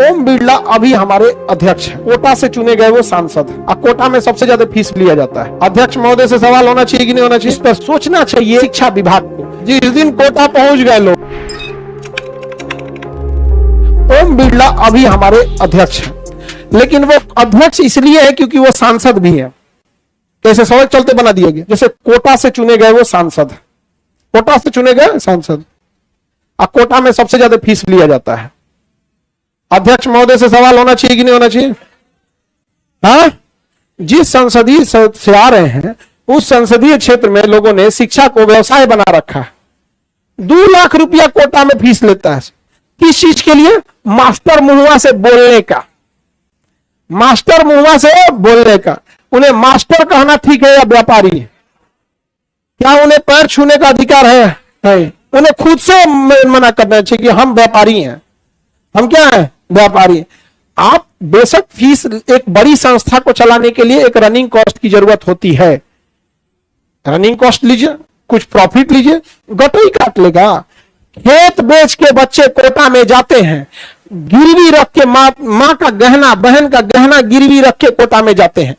ओम बिरला अभी हमारे अध्यक्ष हैं। कोटा से चुने गए वो सांसद हैं और कोटा में सबसे ज्यादा फीस लिया जाता है। अध्यक्ष महोदय से सवाल होना चाहिए कि नहीं होना चाहिए, इस पर सोचना चाहिए शिक्षा विभाग को। जिस दिन कोटा पहुंच गए लोग, ओम बिरला अभी हमारे अध्यक्ष हैं, लेकिन वो अध्यक्ष इसलिए है क्योंकि वो सांसद भी है। कैसे सड़क चलते बना दिए गए, जैसे कोटा से चुने गए वो सांसद, कोटा से चुने गए सांसद और कोटा में सबसे ज्यादा फीस लिया जाता है। अध्यक्ष महोदय से सवाल होना चाहिए कि नहीं होना चाहिए। हाँ, जिस संसदीय से आ रहे हैं उस संसदीय क्षेत्र में लोगों ने शिक्षा को व्यवसाय बना रखा है। 2 लाख रुपया कोटा में फीस लेता है। किस चीज के लिए? मास्टर मुहुआ से बोलने का, मास्टर मुहुआ से बोलने का। उन्हें मास्टर कहना ठीक है या व्यापारी? क्या उन्हें पैर छूने का अधिकार है? उन्हें खुद से मना करना चाहिए कि हम व्यापारी हैं। हम क्या है? व्यापारी। आप बेशक फीस, एक बड़ी संस्था को चलाने के लिए एक रनिंग कॉस्ट की जरूरत होती है। रनिंग कॉस्ट लीजिए, कुछ प्रॉफिट लीजिए, गटई काट लेगा। खेत बेच के बच्चे कोटा में जाते हैं, गिरवी रख के माँ का गहना, बहन का गहना गिरवी रख के कोटा में जाते हैं।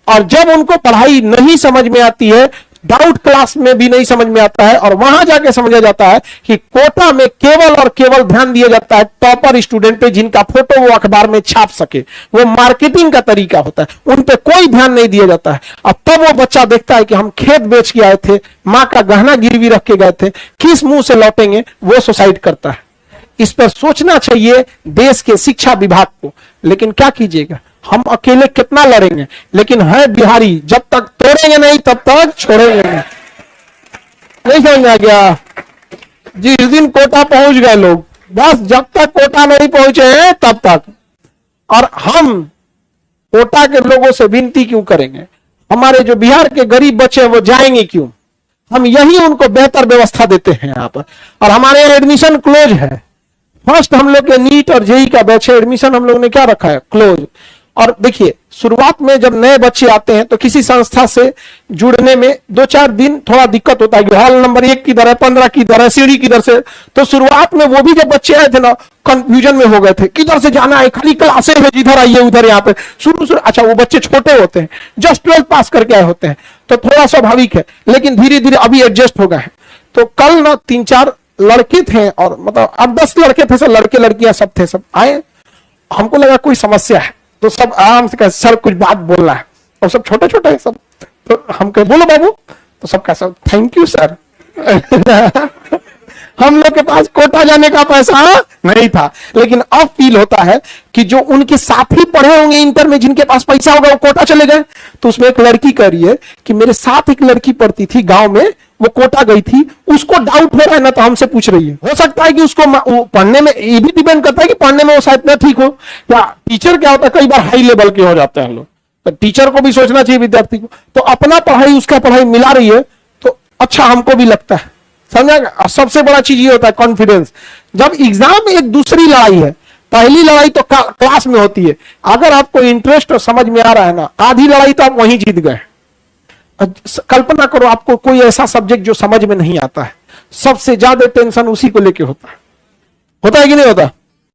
और जब उनको पढ़ाई नहीं समझ में आती है, डाउट क्लास में भी नहीं समझ में आता है, और वहां जाके समझा जाता है कि कोटा में केवल और केवल ध्यान दिया जाता है टॉपर स्टूडेंट पे, जिनका फोटो वो अखबार में छाप सके। वो मार्केटिंग का तरीका होता है, उन पे कोई ध्यान नहीं दिया जाता है। अब तब वो बच्चा देखता है कि हम खेत बेच के आए थे, माँ का गहना गिरवी रख के गए थे, किस मुंह से लौटेंगे, वो सुसाइड करता है। इस पर सोचना चाहिए देश के शिक्षा विभाग को। लेकिन क्या कीजिएगा, हम अकेले कितना लड़ेंगे, लेकिन है बिहारी, जब तक तोड़ेंगे नहीं तब तक छोड़ेंगे नहीं समझ में आ गया। जिस दिन कोटा पहुंच गए लोग, बस जब तक कोटा नहीं पहुंचे हैं तब तक। और हम कोटा के लोगों से विनती क्यों करेंगे? हमारे जो बिहार के गरीब बच्चे वो जाएंगे क्यों? हम यही उनको बेहतर व्यवस्था देते हैं यहाँ पर। और हमारे यहाँ एडमिशन क्लोज है। फर्स्ट हम लोग के नीट और जेई का बैच है, एडमिशन हम लोग ने क्या रखा है? क्लोज। और देखिए, शुरुआत में जब नए बच्चे आते हैं तो किसी संस्था से जुड़ने में 2-4 दिन थोड़ा दिक्कत होता है कि हॉल नंबर 1 किधर है, 15 किधर है, सीढ़ी किधर से। तो शुरुआत में वो भी जब बच्चे आए थे ना, कंफ्यूजन में हो गए थे, किधर से जाना है, खाली क्लासे है, जिधर आइए उधर। यहाँ पे शुरू अच्छा, वो बच्चे छोटे होते हैं, जस्ट 12th पास करके आए होते हैं, तो थोड़ा स्वाभाविक है, लेकिन धीरे धीरे अभी एडजस्ट हो गए हैं। तो कल ना 3-4 लड़के थे, और मतलब 8-10 लड़के थे, सब लड़के लड़कियां सब थे, सब आए। हमको लगा कोई समस्या है, तो सब आराम से कहे सर कुछ बात बोलना है, और सब छोटे छोटे हैं सब। तो हम कहे बोलो बाबू, तो सब कहा सब थैंक यू सर। हम लोग के पास कोटा जाने का पैसा नहीं था, लेकिन अब फील होता है कि जो उनके साथी पढ़े होंगे इंटर में, जिनके पास पैसा होगा, वो कोटा चले गए। तो उसमें एक लड़की कह रही है कि मेरे साथ एक लड़की पढ़ती थी गांव में, वो कोटा गई थी, उसको डाउट हो रहा है ना, तो हमसे पूछ रही है। हो सकता है कि उसको पढ़ने में, ये भी डिपेंड करता है कि पढ़ने में वो शायद ना ठीक हो, या टीचर क्या होता है कई बार हाई लेवल के हो जाते हैं लोग, तो टीचर को भी सोचना चाहिए विद्यार्थी को। तो अपना पढ़ाई उसका पढ़ाई मिला रही है, तो अच्छा हमको भी लगता है, समझा। सबसे बड़ा चीज ये होता है कॉन्फिडेंस। जब एग्जाम एक दूसरी लड़ाई है, पहली लड़ाई तो क्लास में होती है। अगर आपको इंटरेस्ट और समझ में आ रहा है ना, आधी लड़ाई तो आप वहीं जीत गए। कल्पना करो आपको कोई ऐसा सब्जेक्ट जो समझ में नहीं आता है, सबसे ज्यादा टेंशन उसी को लेके होता है कि नहीं होता?